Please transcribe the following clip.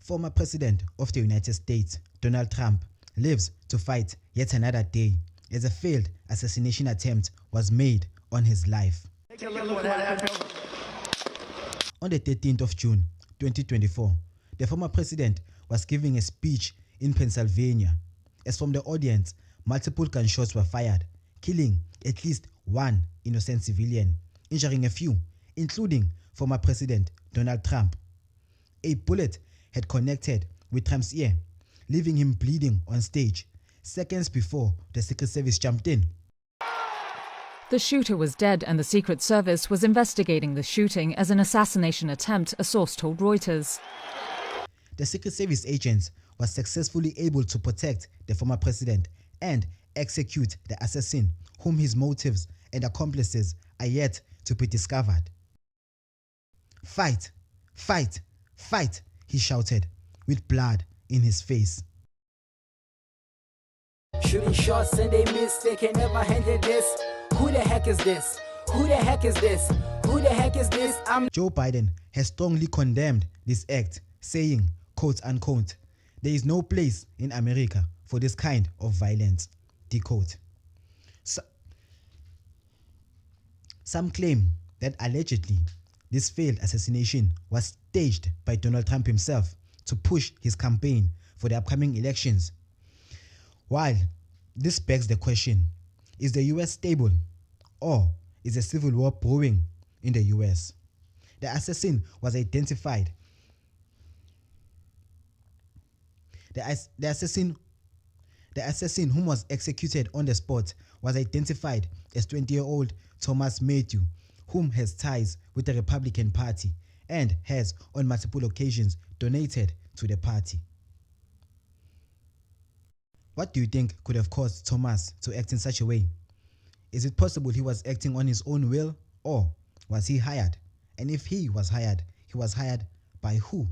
Former President of the United States, Donald Trump, lives to fight yet another day as a failed assassination attempt was made on his life. On the 13th of June 2024, the former president was giving a speech in Pennsylvania. As from the audience, multiple gunshots were fired, killing at least one innocent civilian, injuring a few, including former President Donald Trump. A bullet had connected with Trump's ear, leaving him bleeding on stage, seconds before the Secret Service jumped in. The shooter was dead and the Secret Service was investigating the shooting as an assassination attempt, a source told Reuters. The Secret Service agents were successfully able to protect the former president and execute the assassin, whom his motives and accomplices are yet to be discovered. "Fight! Fight! Fight!" he shouted, with blood in his face. Shooting shots and they miss, they can never handle this. Who the heck is this? Who the heck is this? Who the heck is this? Joe Biden has strongly condemned this act, saying, quote unquote, "There is no place in America for this kind of violence," quote. Some claim that allegedly this failed assassination was staged by Donald Trump himself to push his campaign for the upcoming elections. While this begs the question, is the US stable, or is a civil war brewing in the US? The assassin was identified. The assassin whom was executed on the spot was identified as 20-year-old Thomas Matthew, whom has ties with the Republican Party and has on multiple occasions donated to the party. What do you think could have caused Thomas to act in such a way? Is it possible he was acting on his own will, or was he hired? And if he was hired by who?